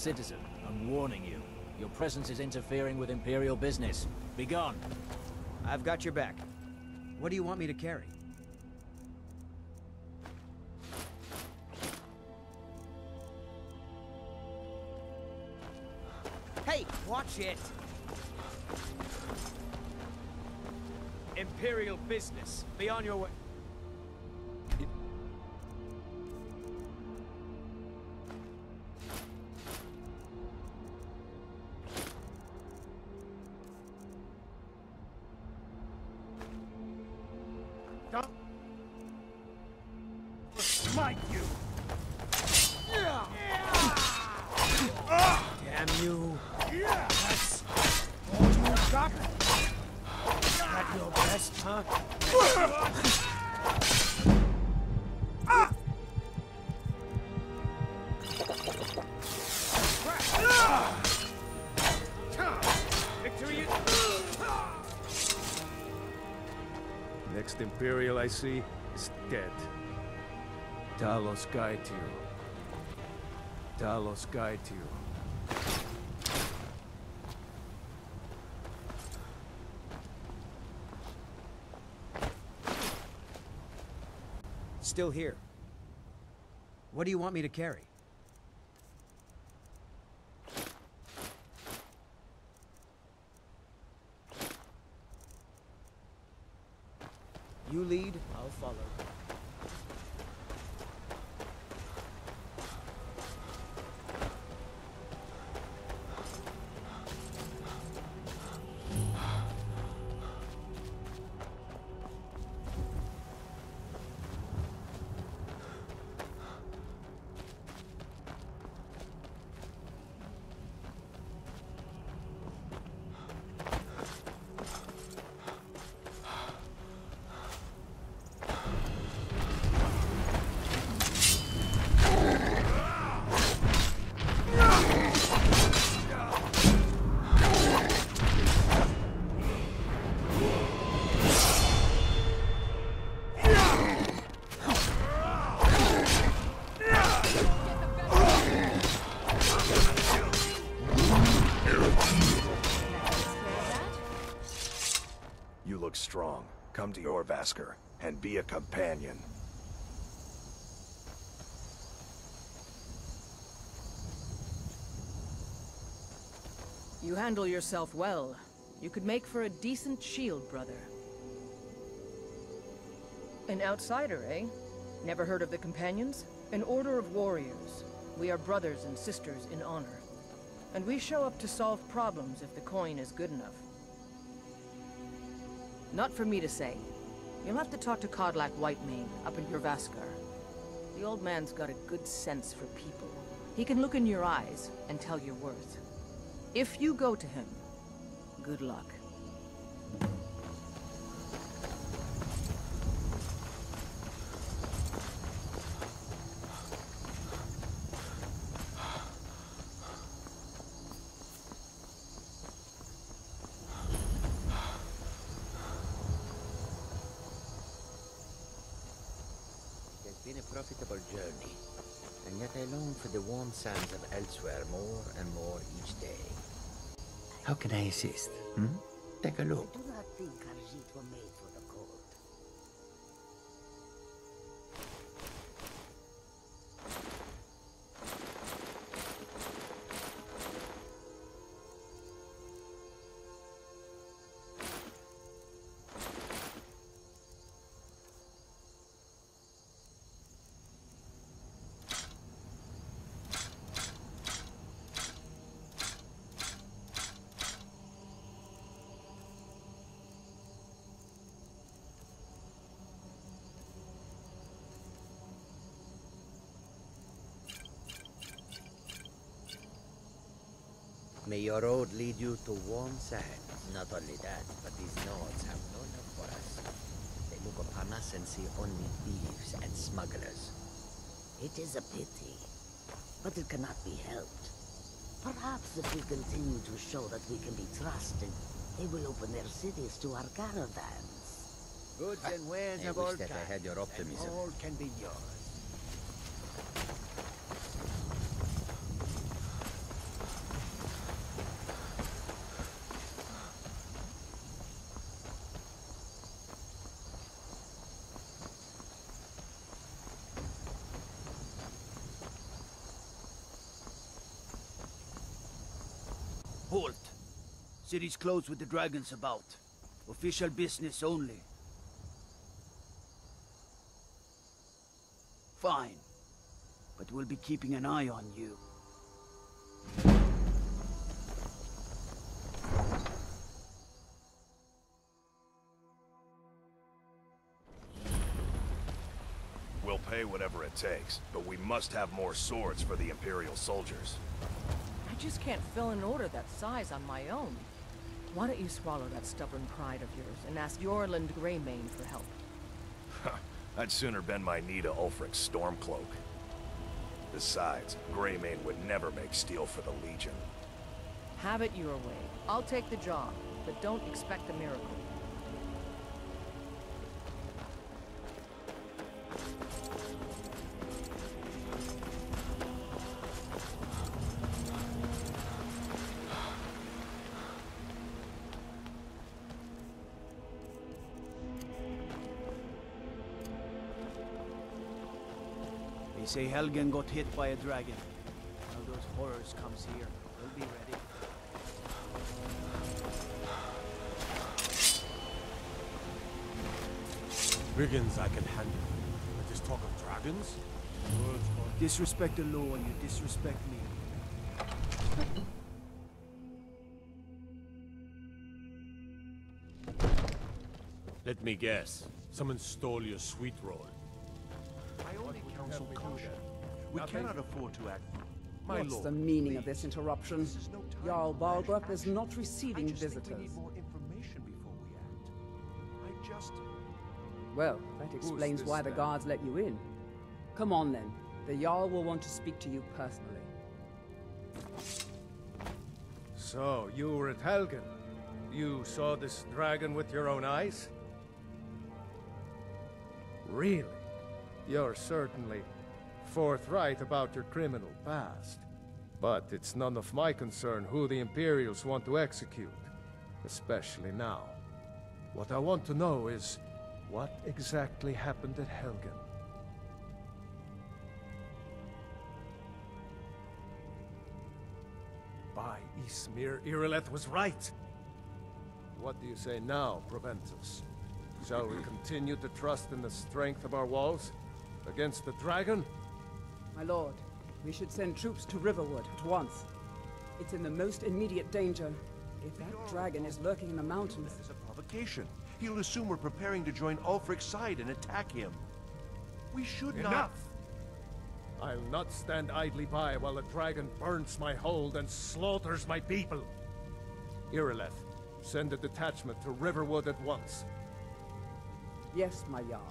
citizen. I'm warning you. Your presence is interfering with Imperial business. Be gone. I've got your back. What do you want me to carry? Hey, watch it! Imperial business. Be on your way. Smite you! Damn you! That's all you got? At your best, huh? Victory is... Next Imperial I see is dead. Talos guide you. Talos guide you. Still here. What do you want me to carry? You lead, I'll follow. You look strong. Come to your Vasker and be a companion. You handle yourself well. You could make for a decent shield, brother. An outsider, eh? Never heard of the Companions? An order of warriors. We are brothers and sisters in honor. And we show up to solve problems if the coin is good enough. Not for me to say. You'll have to talk to Kodlak Whitemane up in your Vaskar. The old man's got a good sense for people. He can look in your eyes and tell your worth. If you go to him, good luck. Been a profitable journey, and yet I long for the warm sands of elsewhere more and more each day. How can I assist? Take a look. I do not think Khajiit were made for the cold. May your road lead you to warm sands. Not only that, but these Nords have no love for us. They look upon us and see only thieves and smugglers. It is a pity, but it cannot be helped. Perhaps if we continue to show that we can be trusted, they will open their cities to our caravans. Goods and wares of all kinds. I had your optimism. All can be yours. City's closed with the dragons about. Official business only. Fine. But we'll be keeping an eye on you. We'll pay whatever it takes, but we must have more swords for the Imperial soldiers. I just can't fill an order that size on my own. Why don't you swallow that stubborn pride of yours and ask Yorland Greymane for help? I'd sooner bend my knee to Ulfric's Stormcloak. Besides, Greymane would never make steel for the Legion. Have it your way. I'll take the job, but don't expect a miracle. They say Helgen got hit by a dragon. Now those horrors comes here. We'll be ready. Brigands I can handle. But this talk of dragons? Disrespect the law and you disrespect me. Let me guess. Someone stole your sweet roll. I only counsel caution. We cannot afford to act. My What's lord, the meaning of please. this interruption? This is no time Jarl for rash Balgruuf is action. not receiving I just think we visitors. need more information before we act. I just... Well, that explains this why the then? guards let you in. Come on then. The Jarl will want to speak to you personally. So, you were at Helgen. You saw this dragon with your own eyes? Really? You're certainly forthright about your criminal past. But it's none of my concern who the Imperials want to execute, especially now. What I want to know is, what exactly happened at Helgen? By Ysmir, Irileth was right! What do you say now, Proventus? Shall we continue to trust in the strength of our walls? Against the dragon? My lord, we should send troops to Riverwood at once. It's in the most immediate danger. If that dragon is lurking in the mountains... That is a provocation. He'll assume we're preparing to join Ulfric's side and attack him. We should not... Enough! I'll not stand idly by while a dragon burns my hold and slaughters my people. Irileth, send a detachment to Riverwood at once. Yes, my Jarl.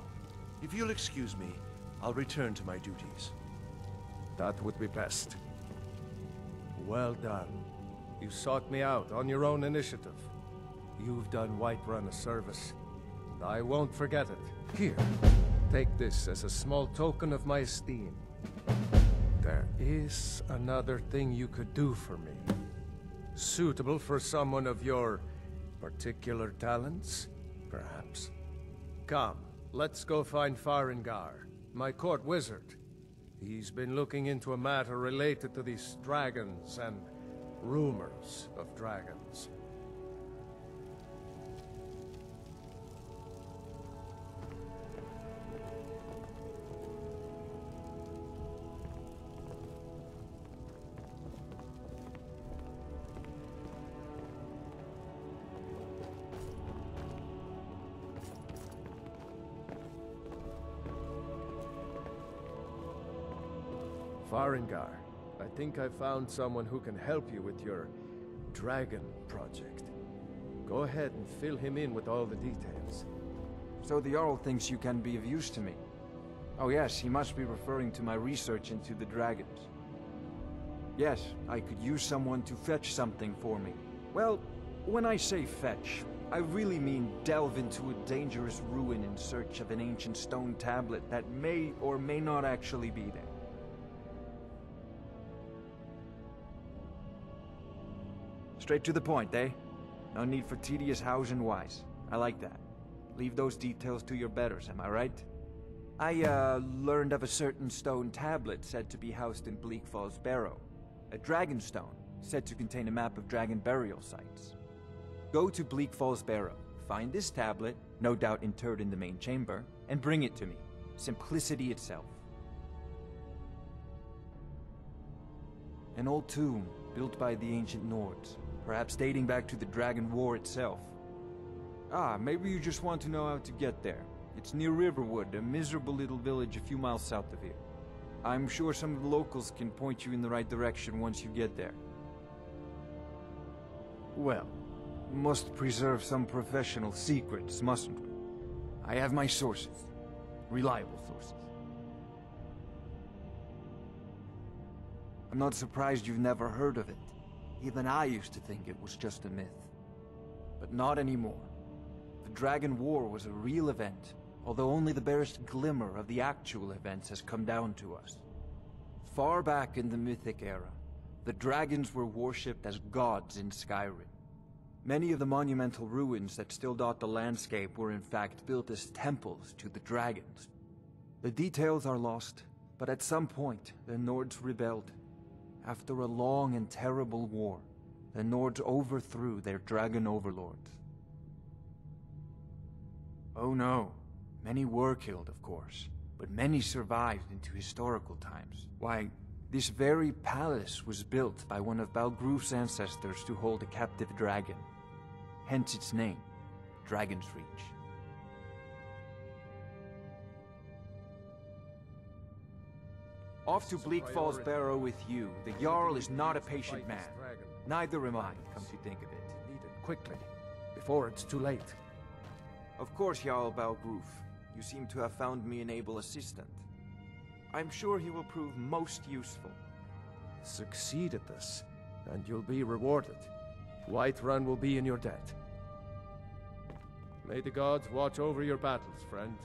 If you'll excuse me, I'll return to my duties. That would be best. Well done. You sought me out on your own initiative. You've done Whiterun a service, and I won't forget it. Here, take this as a small token of my esteem. There is another thing you could do for me. Suitable for someone of your particular talents, perhaps. Come, let's go find Farengar, my court wizard. He's been looking into a matter related to these dragons and rumors of dragons. Farengar, I think I found someone who can help you with your dragon project. Go ahead and fill him in with all the details. So the Jarl thinks you can be of use to me. Oh yes, he must be referring to my research into the dragons. Yes, I could use someone to fetch something for me. Well, when I say fetch, I really mean delve into a dangerous ruin in search of an ancient stone tablet that may or may not actually be there. Straight to the point, eh? No need for tedious hows and whys. I like that. Leave those details to your betters, am I right? I, learned of a certain stone tablet said to be housed in Bleak Falls Barrow. A dragon stone, said to contain a map of dragon burial sites. Go to Bleak Falls Barrow, find this tablet, no doubt interred in the main chamber, and bring it to me. Simplicity itself. An old tomb, built by the ancient Nords, perhaps dating back to the Dragon War itself. Ah, maybe you just want to know how to get there. It's near Riverwood, a miserable little village a few miles south of here. I'm sure some of the locals can point you in the right direction once you get there. Well, must preserve some professional secrets, mustn't we? I have my sources. Reliable sources. I'm not surprised you've never heard of it. Even I used to think it was just a myth. But not anymore. The Dragon War was a real event, although only the barest glimmer of the actual events has come down to us. Far back in the Mythic era, the dragons were worshipped as gods in Skyrim. Many of the monumental ruins that still dot the landscape were in fact built as temples to the dragons. The details are lost, but at some point, the Nords rebelled. After a long and terrible war, the Nords overthrew their dragon overlords. Oh no, many were killed, of course, but many survived into historical times. Why, this very palace was built by one of Balgruf's ancestors to hold a captive dragon. Hence its name, Dragon's Reach. Off to Bleak Falls Barrow with you. The Jarl is not a patient man. Neither am I, come to think of it. Need it quickly, before it's too late. Of course, Jarl Balgruf. You seem to have found me an able assistant. I'm sure he will prove most useful. Succeed at this, and you'll be rewarded. Whiterun will be in your debt. May the gods watch over your battles, friend.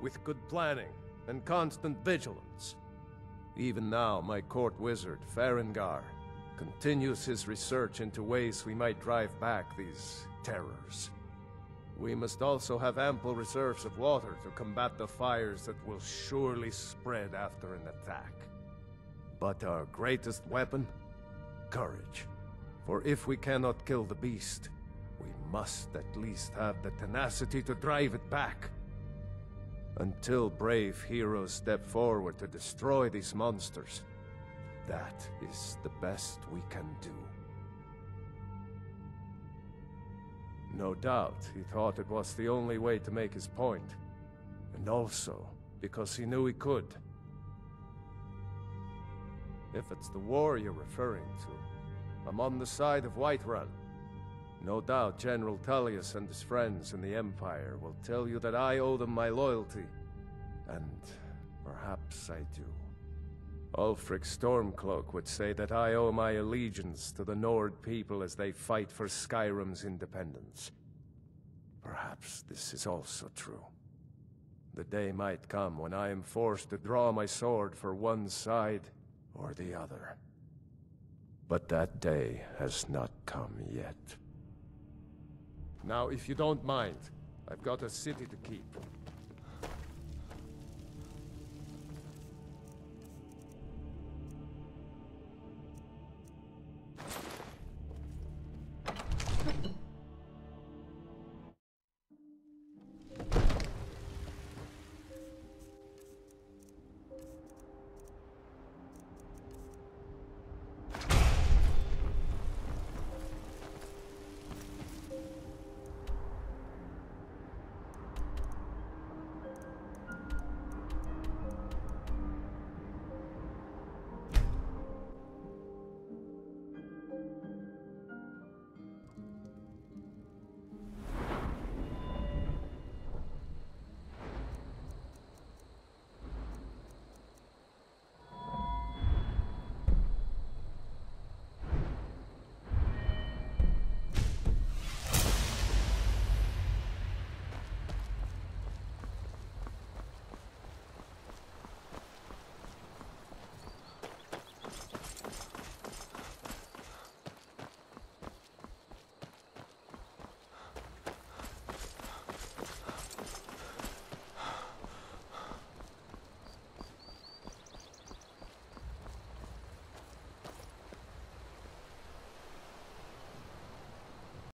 With good planning and constant vigilance. Even now, my court wizard, Farengar, continues his research into ways we might drive back these terrors. We must also have ample reserves of water to combat the fires that will surely spread after an attack. But our greatest weapon? Courage. For if we cannot kill the beast, we must at least have the tenacity to drive it back. Until brave heroes step forward to destroy these monsters, that is the best we can do. No doubt he thought it was the only way to make his point, and also because he knew he could. If it's the war you're referring to, I'm on the side of Whiterun. No doubt General Tullius and his friends in the Empire will tell you that I owe them my loyalty, and perhaps I do. Ulfric Stormcloak would say that I owe my allegiance to the Nord people as they fight for Skyrim's independence. Perhaps this is also true. The day might come when I am forced to draw my sword for one side or the other. But that day has not come yet. Now, if you don't mind, I've got a city to keep.